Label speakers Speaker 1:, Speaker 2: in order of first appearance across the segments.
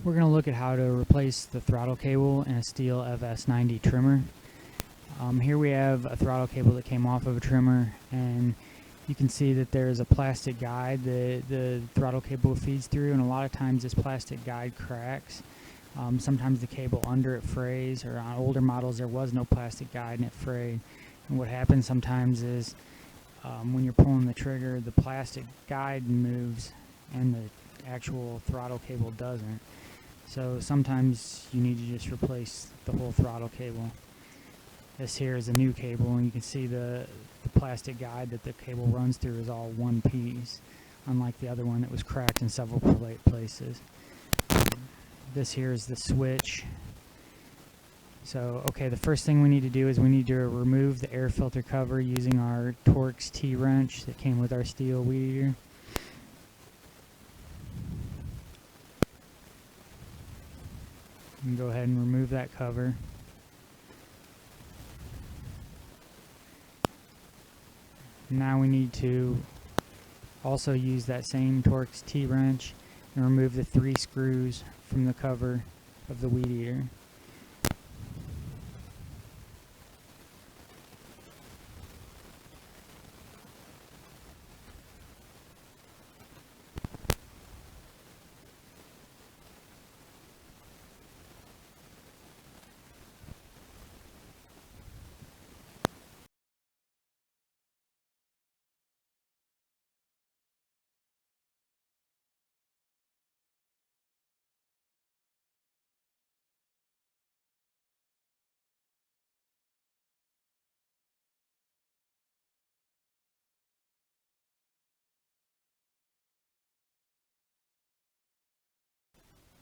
Speaker 1: We're going to look at how to replace the throttle cable in a Stihl FS90R trimmer. Here we have a throttle cable that came off of a trimmer, and you can see that there's a plastic guide that the throttle cable feeds through, and a lot of times this plastic guide cracks. Sometimes the cable under it frays, or on older models there was no plastic guide and it frayed. And what happens sometimes is when you're pulling the trigger, the plastic guide moves and the actual throttle cable doesn't. So sometimes you need to just replace the whole throttle cable. This here is a new cable, and you can see the plastic guide that the cable runs through is all one piece, unlike the other one that was cracked in several places. This here is the switch. So, okay, the first thing we need to do is we need to remove the air filter cover using our Torx T-Wrench that came with our Stihl Weedeater. You can go ahead and remove that cover. Now we need to also use that same Torx T-Wrench and remove the 3 screws from the cover of the Weedeater.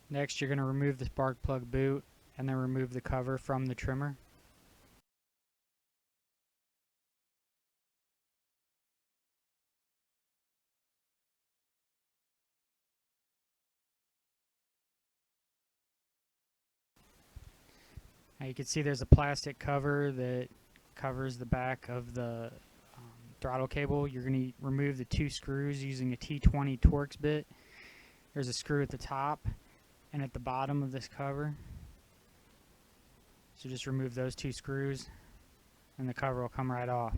Speaker 1: Next, you're going to remove the spark plug boot and then remove the cover from the trimmer. Now you can see there's a plastic cover that covers the back of the throttle cable. You're going to remove the 2 screws using a T20 Torx Bit. There's a screw at the top and at the bottom of this cover. So just remove those 2 screws and the cover will come right off.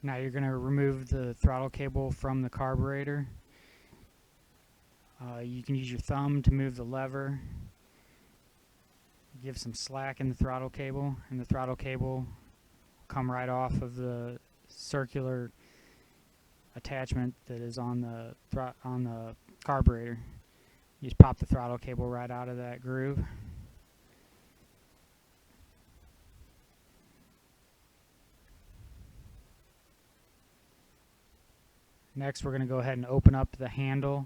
Speaker 1: Now you're going to remove the throttle cable from the carburetor. You can use your thumb to move the lever. Give some slack in the throttle cable, and the throttle cable will come right off of the circular attachment that is on the carburetor. You just pop the throttle cable right out of that groove. Next, we're going to go ahead and open up the handle.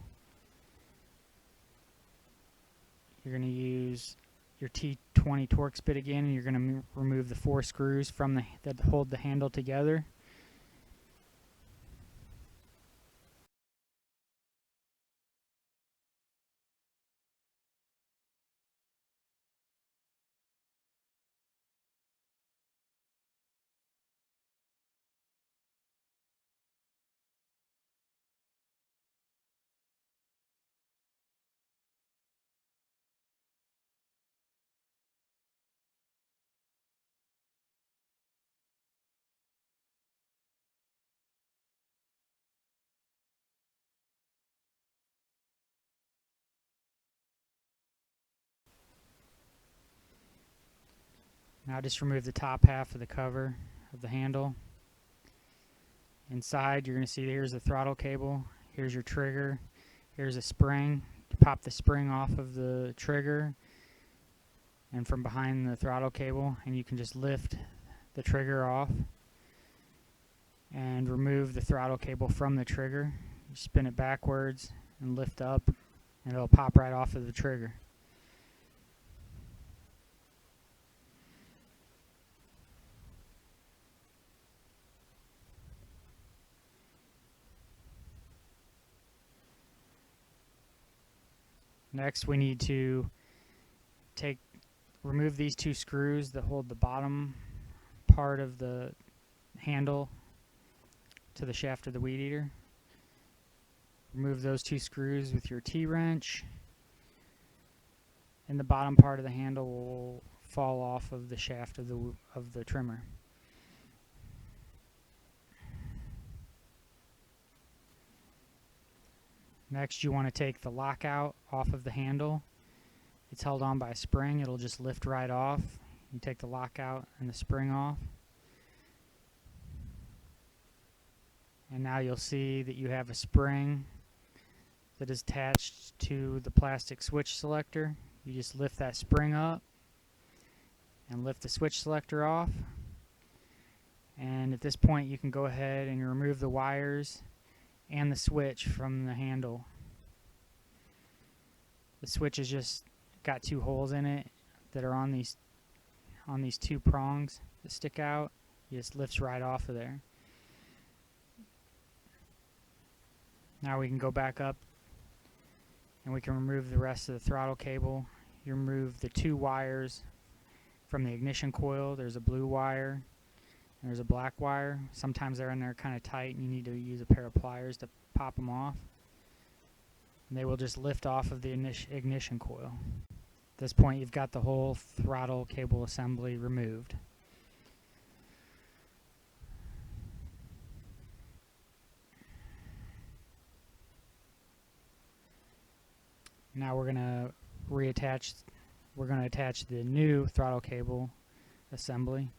Speaker 1: You're going to use your T20 Torx Bit again, and you're going to remove the 4 screws from that hold the handle together. Now just remove the top half of the cover of the handle. Inside you're going to see here's the throttle cable, here's your trigger, here's a spring. You pop the spring off of the trigger and from behind the throttle cable, and you can just lift the trigger off and remove the throttle cable from the trigger. You spin it backwards and lift up and it'll pop right off of the trigger. Next, we need to remove these two screws that hold the bottom part of the handle to the shaft of the weed eater. Remove those two screws with your T-wrench, and the bottom part of the handle will fall off of the shaft of the trimmer. Next, you want to take the lockout off of the handle. It's held on by a spring. It'll just lift right off. You take the lockout and the spring off. And now you'll see that you have a spring that is attached to the plastic switch selector. You just lift that spring up and lift the switch selector off. And at this point you can go ahead and remove the wires and the switch from the handle. The switch has just got two holes in it that are on these two prongs that stick out. It just lifts right off of there. Now we can go back up and we can remove the rest of the throttle cable. You remove the two wires from the ignition coil. There's a blue wire and there's a black wire. Sometimes they're in there kind of tight and you need to use a pair of pliers to pop them off. And they will just lift off of the ignition coil. At this point you've got the whole throttle cable assembly removed. Now we're going to attach the new throttle cable assembly.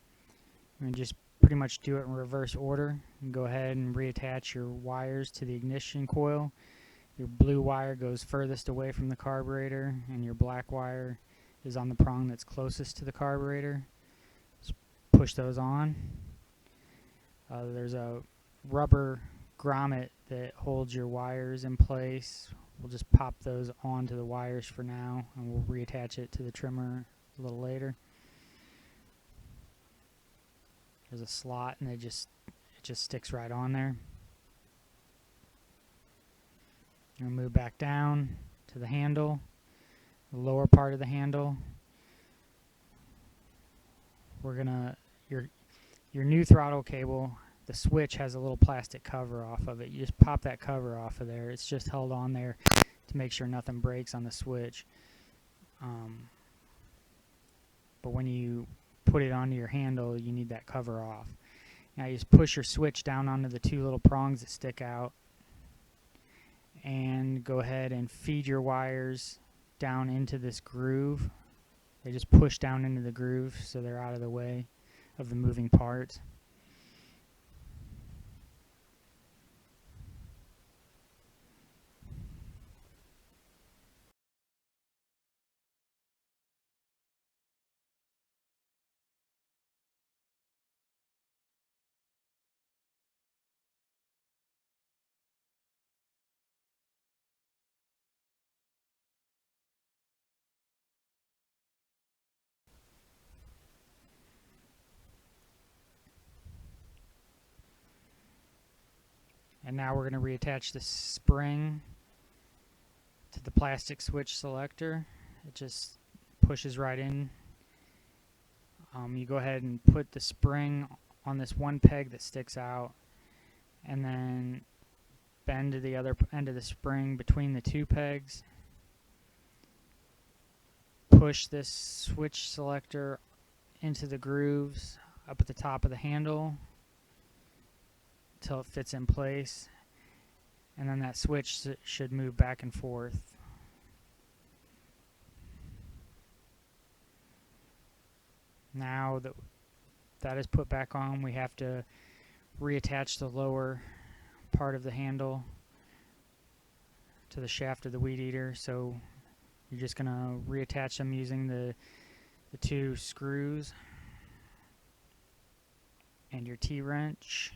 Speaker 1: We're going to just pretty much do it in reverse order. And go ahead and reattach your wires to the ignition coil. Your blue wire goes furthest away from the carburetor, and your black wire is on the prong that's closest to the carburetor. Just push those on. There's a rubber grommet that holds your wires in place. We'll just pop those onto the wires for now, and we'll reattach it to the trimmer a little later. There's a slot, and it just sticks right on there. We'll move back down to the handle, the lower part of the handle. We're gonna your new throttle cable. The switch has a little plastic cover off of it. You just pop that cover off of there. It's just held on there to make sure nothing breaks on the switch. But when you put it onto your handle, you need that cover off. Now you just push your switch down onto the two little prongs that stick out, and go ahead and feed your wires down into this groove. They just push down into the groove so they're out of the way of the moving parts. And now we're going to reattach the spring to the plastic switch selector. It just pushes right in. You go ahead and put the spring on this one peg that sticks out, and then bend to the other end of the spring between the two pegs. Push this switch selector into the grooves up at the top of the handle until it fits in place, and then that switch should move back and forth. Now that that is put back on, we have to reattach the lower part of the handle to the shaft of the weed eater. So you're just going to reattach them using the two screws and your T-wrench.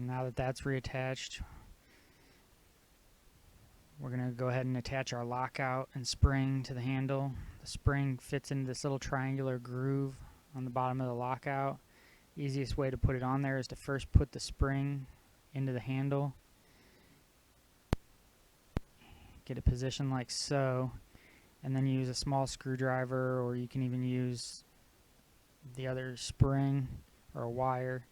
Speaker 1: Now that that's reattached, we're going to go ahead and attach our lockout and spring to the handle. The spring fits into this little triangular groove on the bottom of the lockout. Easiest way to put it on there is to first put the spring into the handle. Get it positioned like so, and then use a small screwdriver, or you can even use the other spring or a wire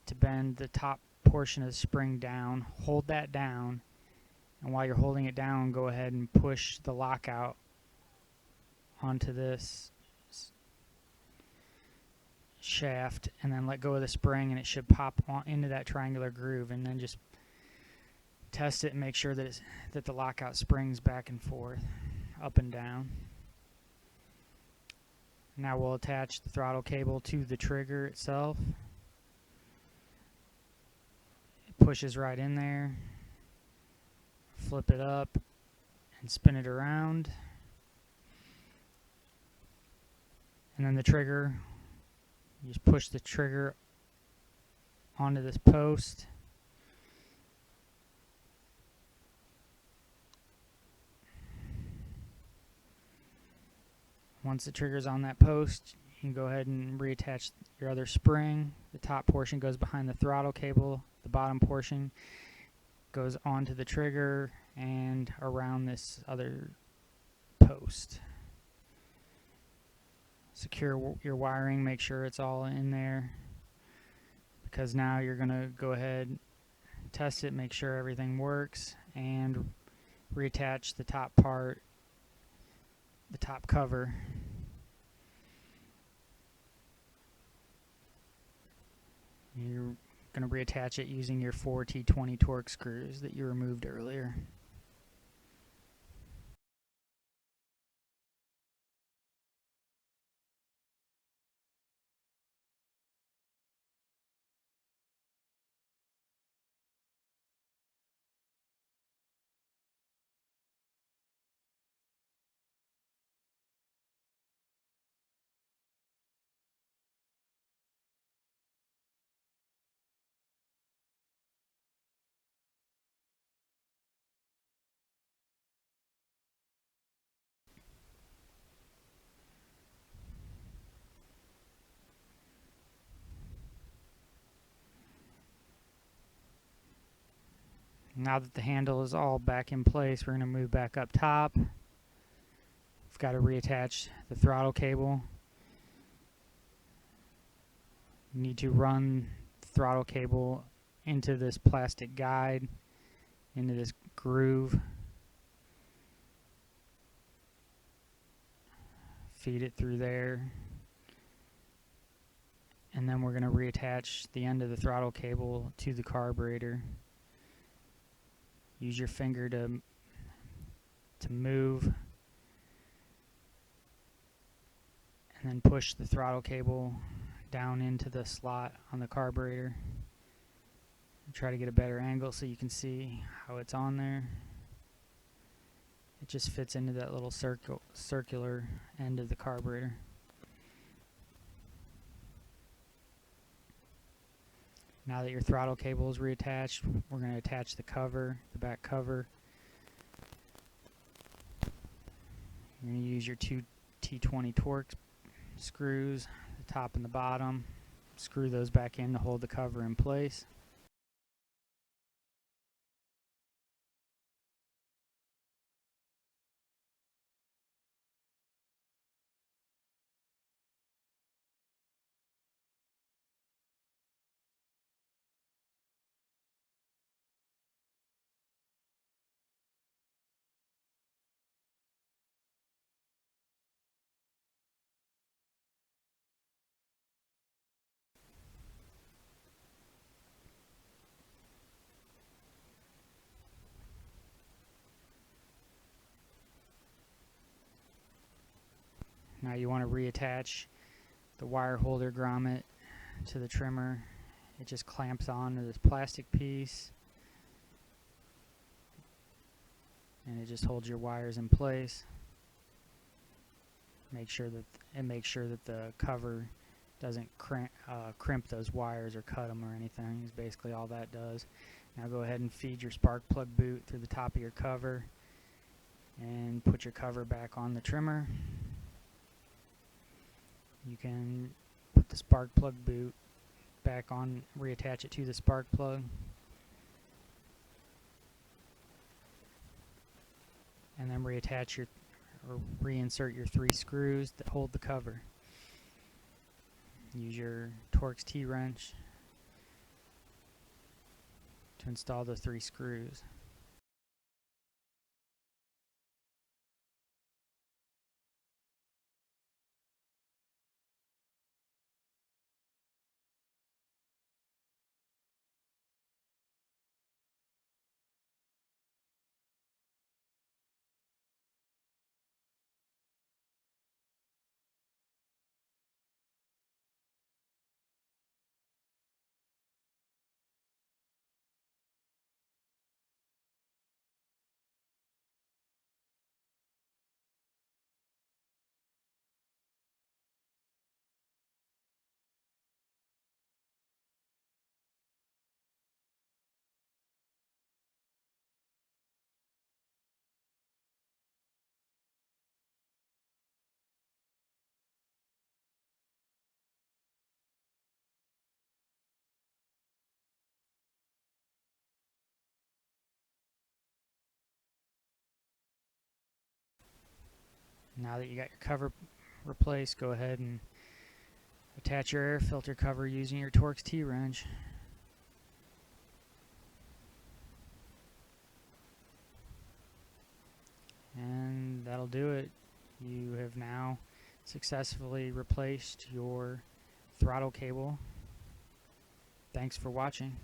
Speaker 1: to bend the top portion of the spring down. Hold that down, and while you're holding it down, go ahead and push the lockout onto this shaft, and then let go of the spring, and it should pop into that triangular groove. And then just test it and make sure that the lockout springs back and forth, up and down. Now we'll attach the throttle cable to the trigger itself. It pushes right in there. Flip it up and spin it around. And then the trigger, you just push the trigger onto this post. Once the trigger's on that post, you can go ahead and reattach your other spring. The top portion goes behind the throttle cable. The bottom portion goes onto the trigger and around this other post. Secure your wiring, make sure it's all in there, because now you're going to go ahead, test it, make sure everything works, and reattach the top part, the top cover. You're going to reattach it using your 4 T20 Torx screws that you removed earlier. Now that the handle is all back in place, we're going to move back up top. We've got to reattach the throttle cable. You need to run the throttle cable into this plastic guide, into this groove. Feed it through there. And then we're going to reattach the end of the throttle cable to the carburetor. Use your finger to move, and then push the throttle cable down into the slot on the carburetor. Try to get a better angle so you can see how it's on there. It just fits into that little circular end of the carburetor. Now that your throttle cable is reattached, we're going to attach the cover, the back cover. You're going to use your 2 T20 Torx screws, the top and the bottom. Screw those back in to hold the cover in place. Now you want to reattach the wire holder grommet to the trimmer. It just clamps onto this plastic piece, and it just holds your wires in place. Make sure that the cover doesn't crimp those wires or cut them or anything. Is basically all that does. Now go ahead and feed your spark plug boot through the top of your cover and put your cover back on the trimmer. You can put the spark plug boot back on, reattach it to the spark plug, and then reattach your or reinsert your 3 screws that hold the cover. Use your Torx T-Wrench to install the 3 screws. Now that you got your cover replaced, go ahead and attach your air filter cover using your Torx T-Wrench. And that'll do it. You have now successfully replaced your throttle cable. Thanks for watching.